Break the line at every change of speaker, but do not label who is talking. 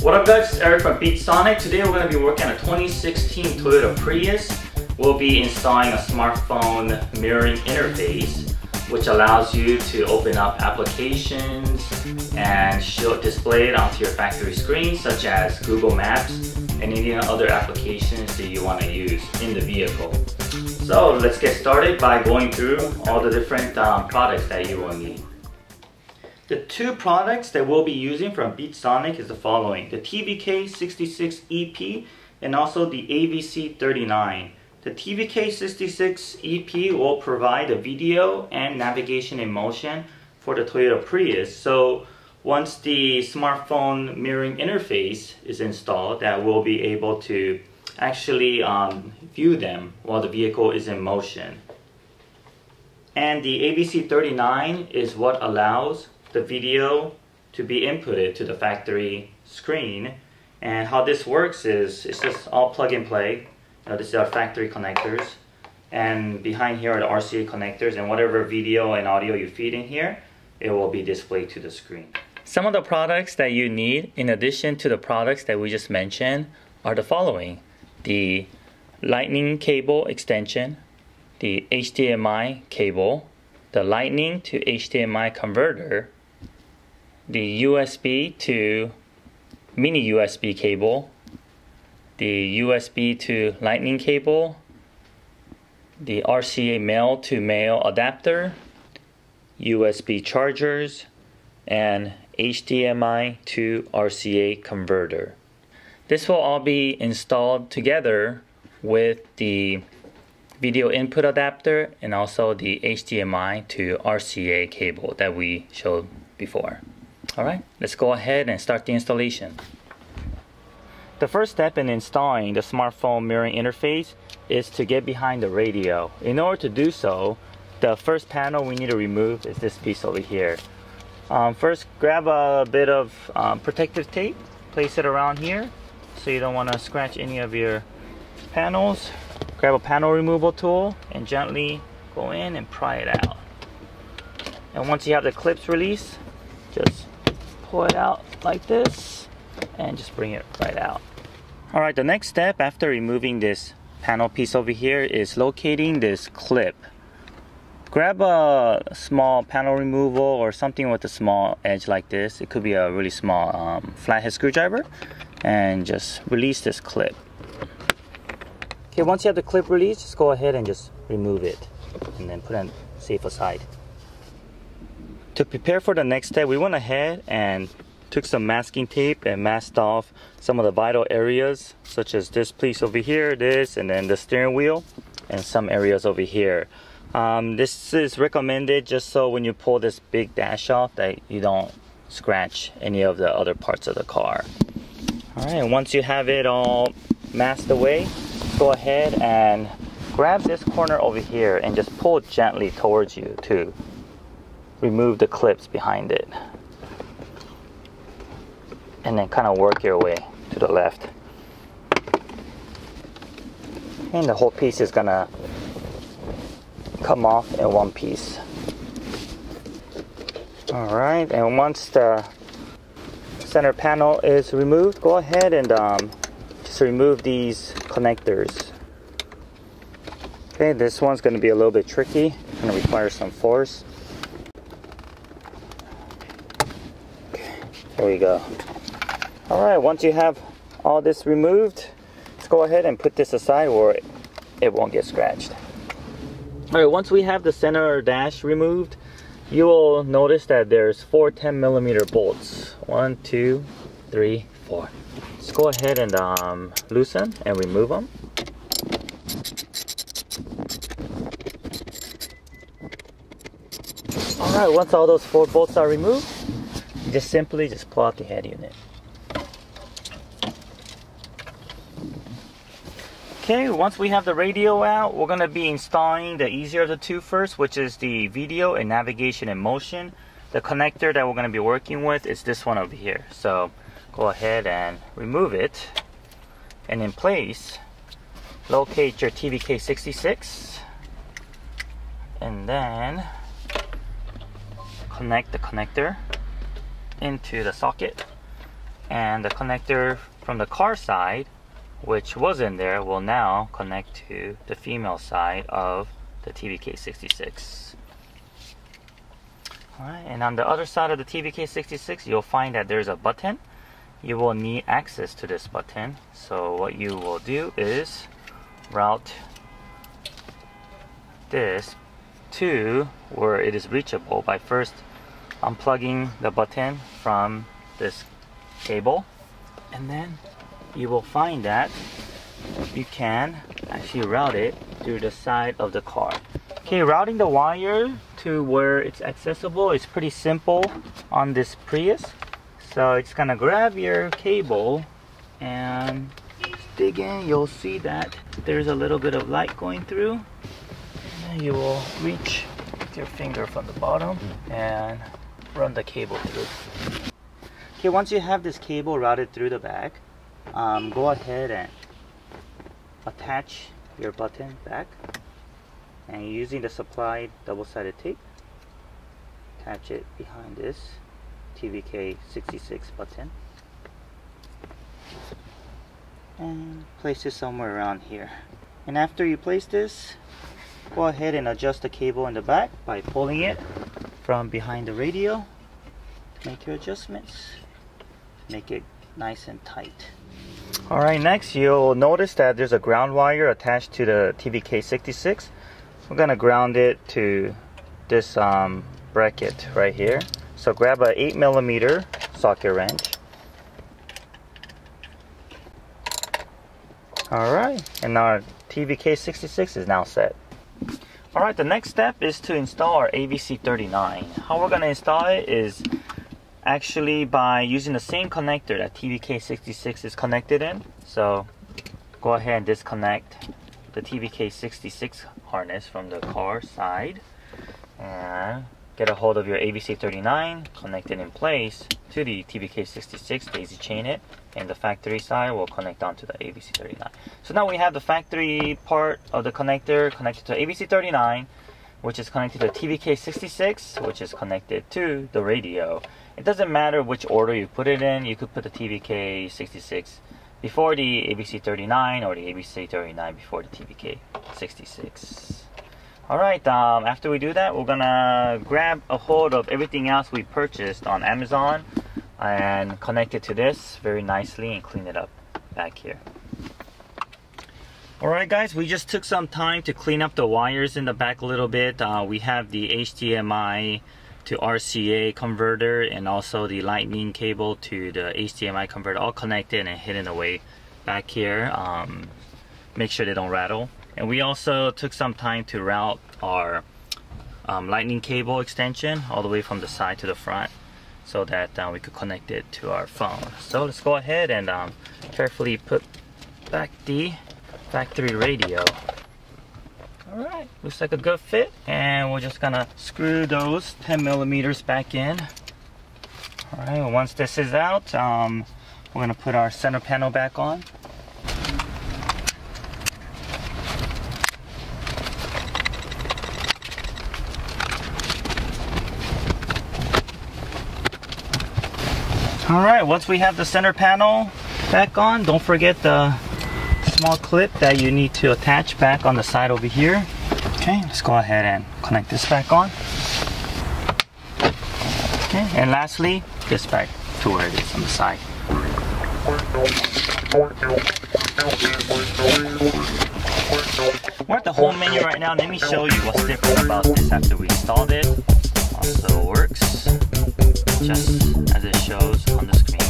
What up guys, it's Eric from Beat-Sonic. Today we're going to be working on a 2016 Toyota Prius. We'll be installing a smartphone mirroring interface which allows you to open up applications and display it onto your factory screen, such as Google Maps and any other applications that you want to use in the vehicle. So let's get started by going through all the different products that you will need. The two products that we'll be using from Beat-Sonic is the following: the TVK66EP and also the AVC39. The TVK66EP will provide the video and navigation in motion for the Toyota Prius. So once the smartphone mirroring interface is installed, that we'll be able to actually view them while the vehicle is in motion. And the AVC39 is what allows the video to be inputted to the factory screen. And how this works is it's just all plug and play. This is our factory connectors, and behind here are the RCA connectors, and whatever video and audio you feed in here, it will be displayed to the screen. Some of the products that you need in addition to the products that we just mentioned are the following: the lightning cable extension, the HDMI cable, the lightning to HDMI converter, the USB to mini USB cable, the USB to lightning cable, the RCA male to male adapter, USB chargers, and HDMI to RCA converter. This will all be installed together with the video input adapter and also the HDMI to RCA cable that we showed before. Alright, let's go ahead and start the installation. The first step in installing the smartphone mirroring interface is to get behind the radio. In order to do so, the first panel we need to remove is this piece over here. First, grab a bit of protective tape, place it around here so you don't want to scratch any of your panels. Grab a panel removal tool and gently go in and pry it out. And once you have the clips released, just pull it out like this and just bring it right out. Alright, the next step after removing this panel piece over here is locating this clip. Grab a small panel removal or something with a small edge like this. It could be a really small flathead screwdriver, and just release this clip. Okay, once you have the clip released, just go ahead and just remove it and then put it safe aside. To prepare for the next step, we went ahead and took some masking tape and masked off some of the vital areas, such as this piece over here, this, and then the steering wheel, and some areas over here. This is recommended just so when you pull this big dash off that you don't scratch any of the other parts of the car. Alright, once you have it all masked away, go ahead and grab this corner over here and just pull gently towards you to remove the clips behind it. And then kind of work your way to the left. And the whole piece is gonna come off in one piece. Alright, and once the center panel is removed, go ahead and just remove these connectors. Okay, this one's gonna be a little bit tricky, gonna require some force. Okay, there we go. Alright, once you have all this removed, let's go ahead and put this aside where it won't get scratched. Alright, once we have the center dash removed, you will notice that there's 4 10mm bolts. 1, 2, 3, 4. Let's go ahead and loosen and remove them. Alright, once all those 4 bolts are removed, you just simply pull out the head unit. Okay, once we have the radio out, we're going to be installing the easier of the two first, which is the video and navigation in motion. The connector that we're going to be working with is this one over here. So go ahead and remove it, and in place, locate your TVK66, and then connect the connector into the socket. And the connector from the car side, which was in there, will now connect to the female side of the TVK66. Alright, and on the other side of the TVK66, you'll find that there's a button. You will need access to this button. So what you will do is route this to where it is reachable by first unplugging the button from this cable, and then you will find that you can actually route it through the side of the car. Okay, routing the wire to where it's accessible is pretty simple on this Prius. So it's gonna grab your cable and dig in. You'll see that there's a little bit of light going through, and then you will reach with your finger from the bottom and run the cable through. Okay, once you have this cable routed through the back, go ahead and attach your button back, and using the supplied double-sided tape, attach it behind this TVK66 button and place it somewhere around here. And after you place this, go ahead and adjust the cable in the back by pulling it from behind the radio to make your adjustments. Make it nice and tight. Alright, next you'll notice that there's a ground wire attached to the TVK66. We're going to ground it to this bracket right here. So grab a 8mm socket wrench. Alright, and our TVK66 is now set. Alright, the next step is to install our AVC39. How we're going to install it is actually by using the same connector that TVK66 is connected in. So go ahead and disconnect the TVK66 harness from the car side and get a hold of your AVC39, connect it in place to the TVK66, daisy chain it, and the factory side will connect onto the AVC39. So now we have the factory part of the connector connected to AVC39, which is connected to TVK66, which is connected to the radio. It doesn't matter which order you put it in. You could put the TVK66 before the AVC39 or the AVC39 before the TVK66. Alright, after we do that, we're gonna grab a hold of everything else we purchased on Amazon and connect it to this very nicely and clean it up back here. Alright guys, we just took some time to clean up the wires in the back a little bit. We have the HDMI to RCA converter and also the lightning cable to the HDMI converter all connected and hidden away back here. Make sure they don't rattle. And we also took some time to route our lightning cable extension all the way from the side to the front so that we could connect it to our phone. So let's go ahead and carefully put back the factory radio. Alright, looks like a good fit, and we're just gonna screw those 10mm back in. Alright, once this is out, we're gonna put our center panel back on. Alright, once we have the center panel back on, don't forget the small clip that you need to attach back on the side over here. Okay, let's go ahead and connect this back on. Okay, and lastly, this back to where it is on the side. We're at the home menu right now. Let me show you what's different about this after we installed it. Also works just as it shows on the screen.